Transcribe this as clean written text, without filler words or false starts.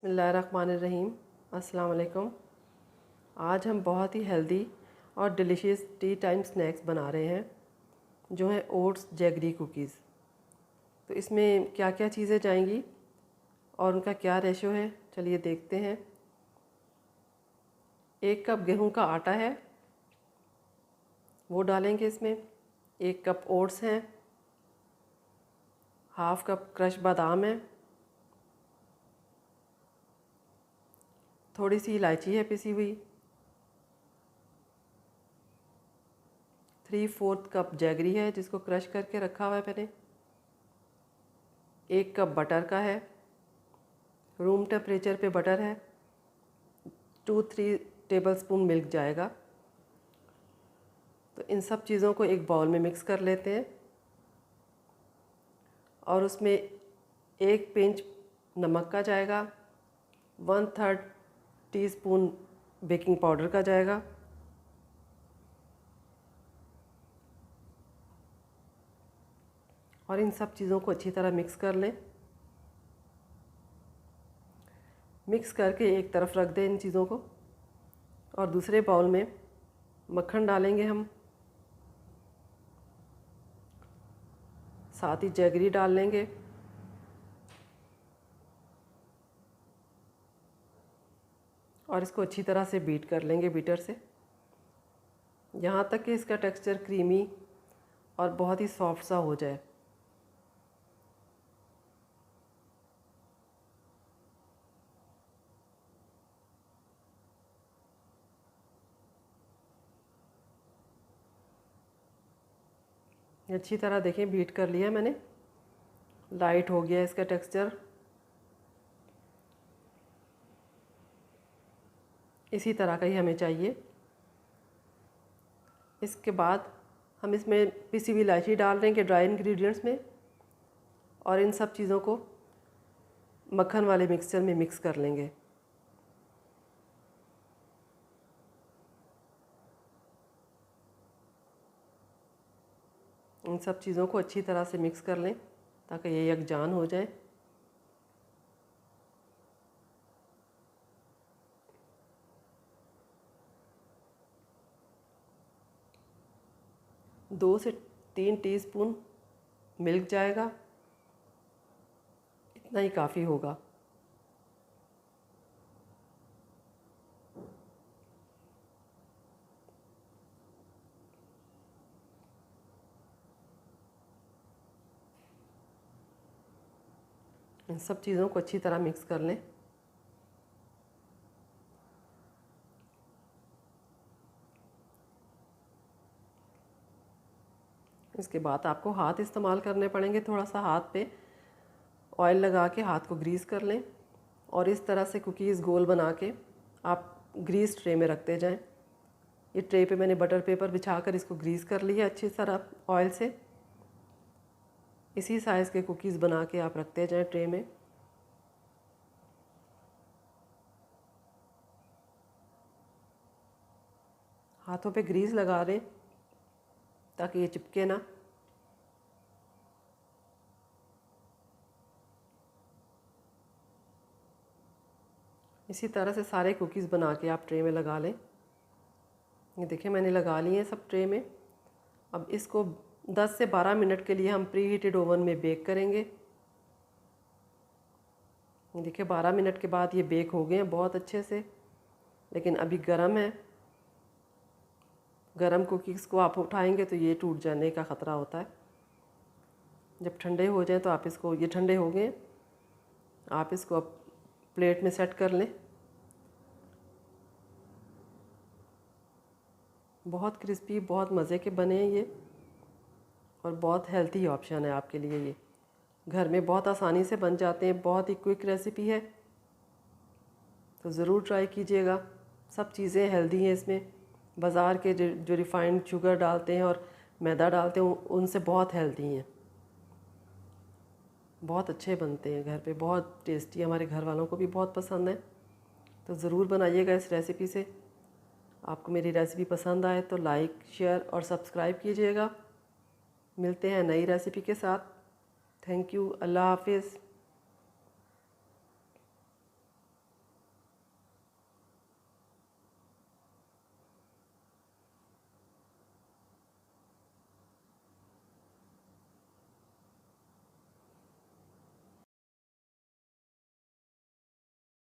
बिस्मिल्लाहिर्रहमानिर्रहीम। अस्सलाम वालेकुम। आज हम बहुत ही हेल्दी और डिलीशियस टी टाइम स्नैक्स बना रहे हैं जो है ओट्स जैगरी कुकीज़। तो इसमें क्या क्या चीज़ें जाएंगी और उनका क्या रेशो है, चलिए देखते हैं। 1 कप गेहूं का आटा है, वो डालेंगे इसमें। 1 कप ओट्स हैं, हाफ़ कप क्रश बादाम है, थोड़ी सी इलायची है पिसी हुई, 3/4 कप जैगरी है जिसको क्रश करके रखा हुआ है मैंने। 1 कप बटर का है, रूम टेम्परेचर पे बटर है। 2-3 टेबलस्पून मिल्क जाएगा। तो इन सब चीज़ों को एक बाउल में मिक्स कर लेते हैं और उसमें 1 पिंच नमक का जाएगा, 1/3 टीस्पून बेकिंग पाउडर का जाएगा, और इन सब चीज़ों को अच्छी तरह मिक्स कर लें। मिक्स करके एक तरफ रख दें इन चीज़ों को, और दूसरे बाउल में मक्खन डालेंगे हम, साथ ही जैगरी डाल लेंगे और इसको अच्छी तरह से बीट कर लेंगे बीटर से, यहाँ तक कि इसका टेक्सचर क्रीमी और बहुत ही सॉफ्ट सा हो जाए। अच्छी तरह देखें बीट कर लिया मैंने, लाइट हो गया इसका टेक्सचर। इसी तरह का ही हमें चाहिए। इसके बाद हम इसमें पिसी हुई इलायची डाल देंगे ड्राई इंग्रेडिएंट्स में, और इन सब चीज़ों को मक्खन वाले मिक्सचर में मिक्स कर लेंगे। इन सब चीज़ों को अच्छी तरह से मिक्स कर लें ताकि ये यकजान हो जाए। दो से 3 टीस्पून मिल्क जाएगा, इतना ही काफ़ी होगा। इन सब चीज़ों को अच्छी तरह मिक्स कर लें। इसके बाद आपको हाथ इस्तेमाल करने पड़ेंगे, थोड़ा सा हाथ पे ऑयल लगा के हाथ को ग्रीस कर लें, और इस तरह से कुकीज़ गोल बना के आप ग्रीस ट्रे में रखते जाएं। ये ट्रे पे मैंने बटर पेपर बिछाकर इसको ग्रीस कर लिया अच्छी तरह ऑयल से। इसी साइज़ के कुकीज़ बना के आप रखते जाएं ट्रे में। हाथों पे ग्रीस लगा दें ताकि ये चिपके ना। इसी तरह से सारे कुकीज़ बना के आप ट्रे में लगा लें। ये देखिए मैंने लगा लिए हैं सब ट्रे में। अब इसको 10 से 12 मिनट के लिए हम प्री हीटेड ओवन में बेक करेंगे। देखिए 12 मिनट के बाद ये बेक हो गए हैं बहुत अच्छे से, लेकिन अभी गर्म है। गर्म कुकीज़ को आप उठाएंगे तो ये टूट जाने का ख़तरा होता है। जब ठंडे हो जाए तो आप इसको, ये ठंडे हो गए, आप इसको अब प्लेट में सेट कर लें। बहुत क्रिस्पी, बहुत मज़े के बने हैं ये, और बहुत हेल्थी ऑप्शन है आपके लिए। ये घर में बहुत आसानी से बन जाते हैं, बहुत ही क्विक रेसिपी है, तो ज़रूर ट्राई कीजिएगा। सब चीज़ें हेल्दी हैं इसमें। बाज़ार के जो रिफ़ाइंड शुगर डालते हैं और मैदा डालते हैं उनसे बहुत हेल्दी हैं, बहुत अच्छे बनते हैं घर पे, बहुत टेस्टी, हमारे घर वालों को भी बहुत पसंद है। तो ज़रूर बनाइएगा इस रेसिपी से। आपको मेरी रेसिपी पसंद आए तो लाइक, शेयर और सब्सक्राइब कीजिएगा। मिलते हैं नई रेसिपी के साथ। Thank you. अल्लाह हाफिज़।